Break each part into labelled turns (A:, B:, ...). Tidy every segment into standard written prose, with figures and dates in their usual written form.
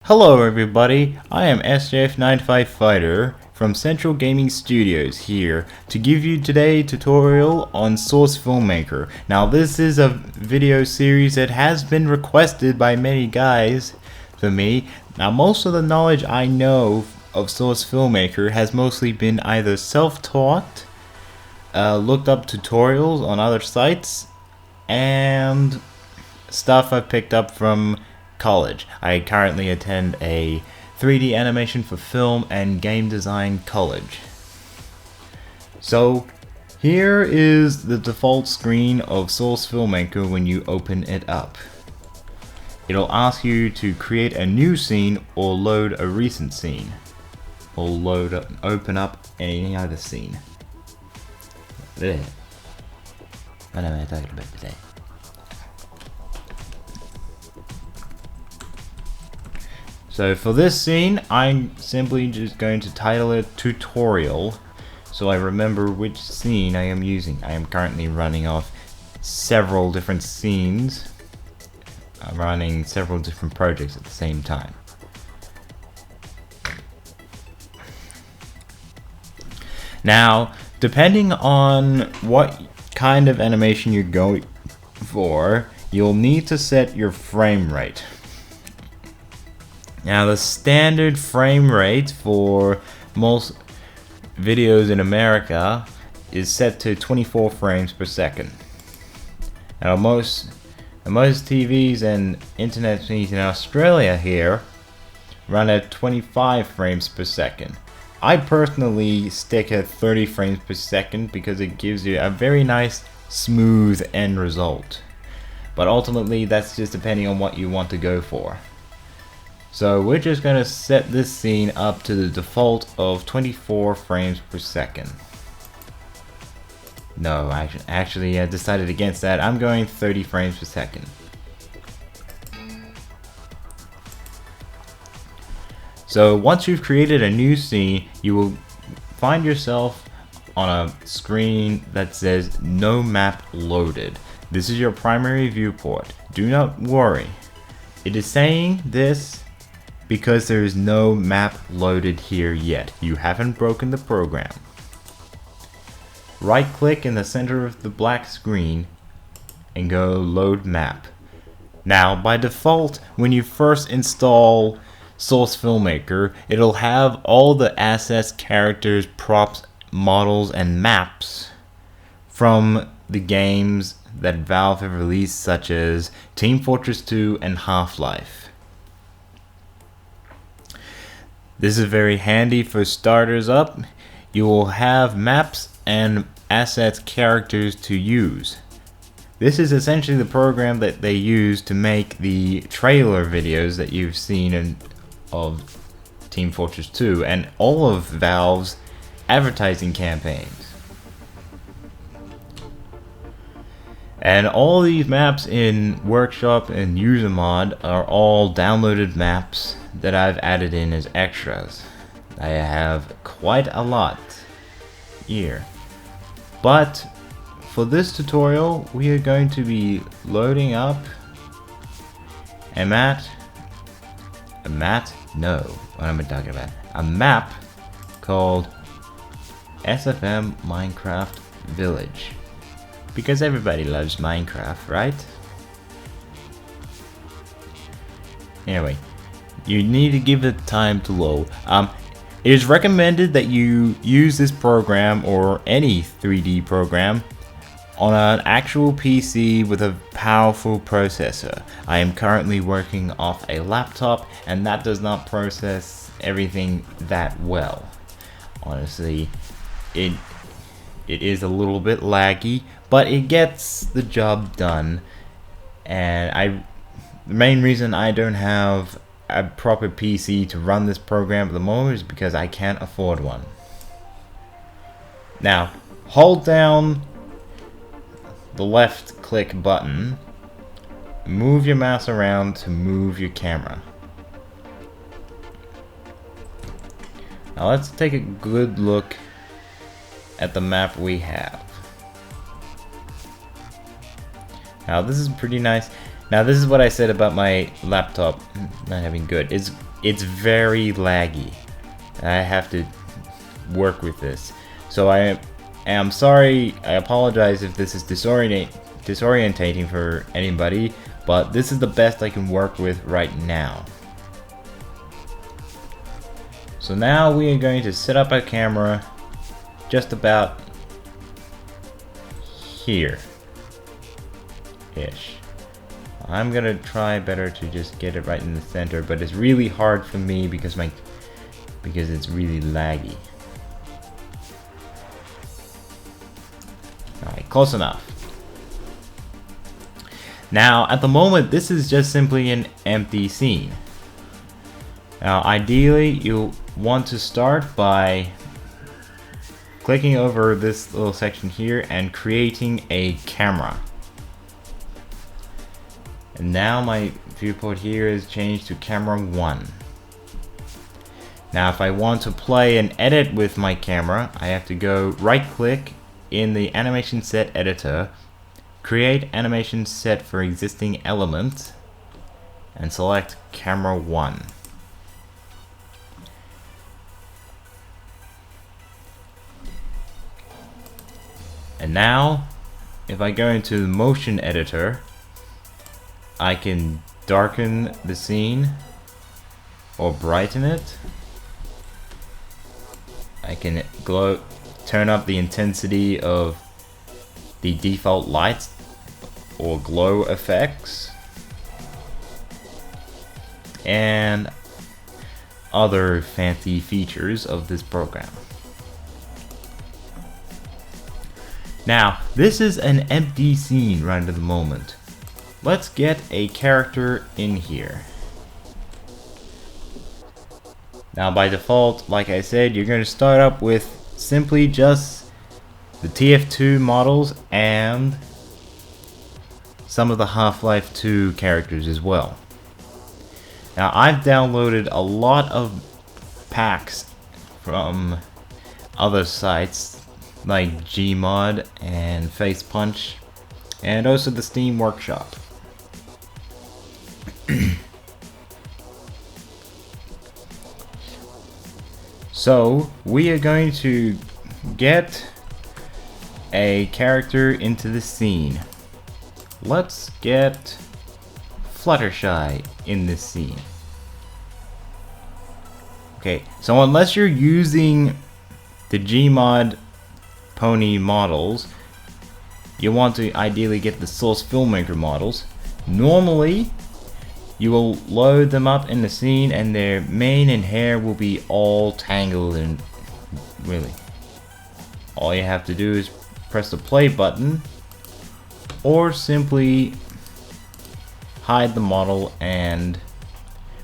A: Hello everybody, I am SJF95 Fighter from Central Gaming Studios here to give you today a tutorial on Source Filmmaker. Now this is a video series that has been requested by many guys for me. Now most of the knowledge I know of Source Filmmaker has mostly been either self-taught, looked up tutorials on other sites, and stuff I've picked up from college. I currently attend a 3D animation for film and game design college. So here is the default screen of Source Filmmaker when you open it up. It'll ask you to create a new scene or load a recent scene, or open up any other scene. There. I know what I'm talking about today. So for this scene, I'm simply just going to title it Tutorial, so I remember which scene I am using. I am currently running off several different scenes. I'm running several different projects at the same time. Now, depending on what kind of animation you're going for, you'll need to set your frame rate. Now the standard frame rate for most videos in America is set to 24 frames per second. Now most TVs and internet feeds in Australia here run at 25 frames per second. I personally stick at 30 frames per second because it gives you a very nice smooth end result. But ultimately that's just depending on what you want to go for. So we're just going to set this scene up to the default of 24 frames per second. No, actually I decided against that. I'm going 30 frames per second. So once you've created a new scene, you will find yourself on a screen that says no map loaded. This is your primary viewport. Do not worry. It is saying this because there is no map loaded here yet. You haven't broken the program. Right click in the center of the black screen and go load map. Now by default, when you first install Source Filmmaker, it'll have all the assets, characters, props, models, and maps from the games that Valve have released, such as Team Fortress 2 and Half-Life. This is very handy for starters up. You will have maps and assets characters to use. This is essentially the program that they use to make the trailer videos that you've seen of Team Fortress 2 and all of Valve's advertising campaigns. And all these maps in Workshop and User Mod are all downloaded maps that I've added in as extras. I have quite a lot here. But for this tutorial, we are going to be loading up a map? No, what am I talking about? A map called SFM Minecraft Village. Because everybody loves Minecraft, right? Anyway, you need to give it time to load. It is recommended that you use this program or any 3D program on an actual PC with a powerful processor. I am currently working off a laptop and that does not process everything that well. Honestly, it is a little bit laggy, but it gets the job done. And the main reason I don't have a proper PC to run this program at the moment is because I can't afford one. Now, hold down the left click button, move your mouse around to move your camera. Now let's take a good look at the map we have. Now this is pretty nice. Now this is what I said about my laptop not having good. It's it's very laggy. I have to work with this. So I am sorry, I apologize if this is disorientating for anybody, but this is the best I can work with right now. So now we are going to set up our camera just about here-ish. I'm gonna try better to just get it right in the center, but it's really hard for me because it's really laggy. Alright, close enough. Now, at the moment, this is just simply an empty scene. Now, ideally, you'll want to start by clicking over this little section here and creating a camera. And now my viewport here is changed to camera 1. Now if I want to play and edit with my camera, I have to go right click in the animation set editor, create animation set for existing element, and select camera 1. And now, if I go into the motion editor, I can darken the scene or brighten it. I can turn up the intensity of the default lights or glow effects, and other fancy features of this program. Now, this is an empty scene right at the moment. Let's get a character in here. Now by default, like I said, you're going to start up with simply just the TF2 models and some of the Half-Life 2 characters as well. Now I've downloaded a lot of packs from other sites like Gmod and Facepunch, and also the Steam Workshop. So we are going to get a character into the scene. Let's get Fluttershy in this scene. Okay, so unless you're using the Gmod pony models, you want to ideally get the source Filmmaker models. Normally, you will load them up in the scene and their mane and hair will be all tangled, and really, all you have to do is press the play button or simply hide the model and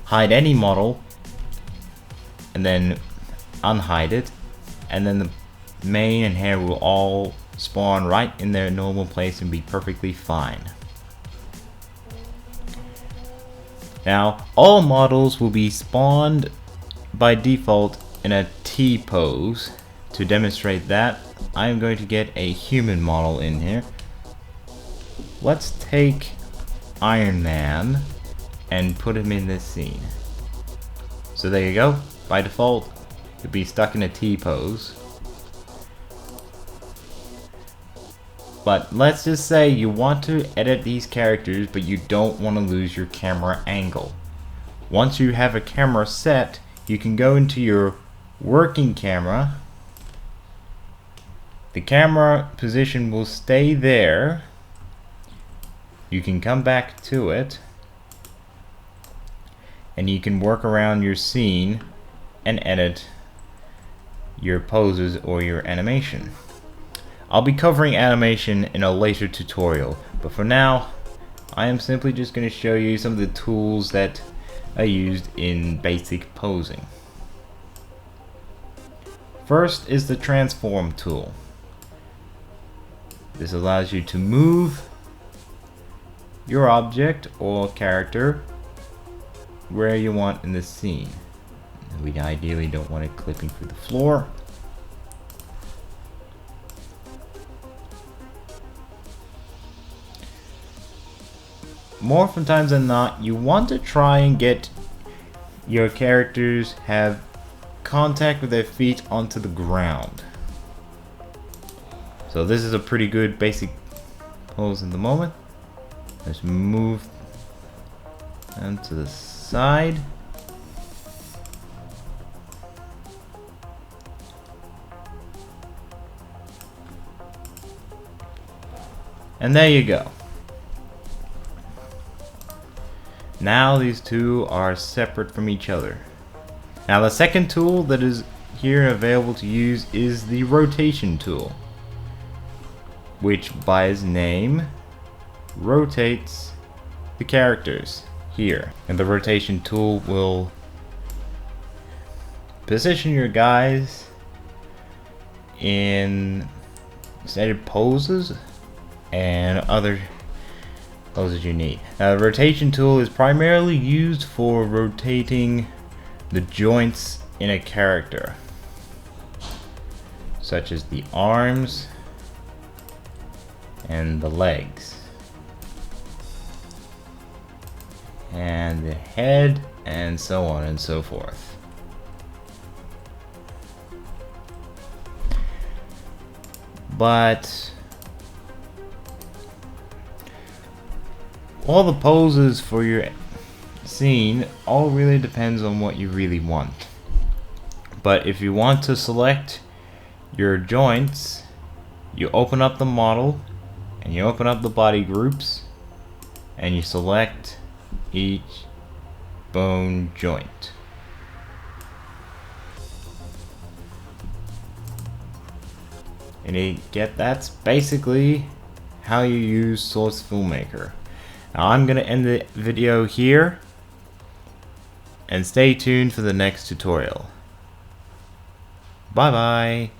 A: hide any model and then unhide it, and then the mane and hair will all spawn right in their normal place and be perfectly fine. Now, all models will be spawned by default in a T pose. To demonstrate that, I'm going to get a human model in here. Let's take Iron Man and put him in this scene. So there you go. By default, you'll be stuck in a T pose. But let's just say you want to edit these characters, but you don't want to lose your camera angle. Once you have a camera set, you can go into your working camera. The camera position will stay there. You can come back to it, and you can work around your scene and edit your poses or your animation. I'll be covering animation in a later tutorial, but for now, I am simply just going to show you some of the tools that are used in basic posing. First is the transform tool. This allows you to move your object or character where you want in the scene. We ideally don't want it clipping through the floor. More often times than not, you want to try and get your characters have contact with their feet onto the ground. So this is a pretty good basic pose in the moment. Let's move them to the side. And there you go. Now these two are separate from each other. Now the second tool that is here available to use is the rotation tool, which by its name rotates the characters here. And the rotation tool will position your guys in stated poses and other poses you need. Now the rotation tool is primarily used for rotating the joints in a character, such as the arms and the legs and the head and so on and so forth. But all the poses for your scene all really depends on what you really want. But if you want to select your joints, you open up the model and you open up the body groups and you select each bone joint. And that's basically how you use Source Filmmaker. Now I'm going to end the video here, and stay tuned for the next tutorial. Bye bye.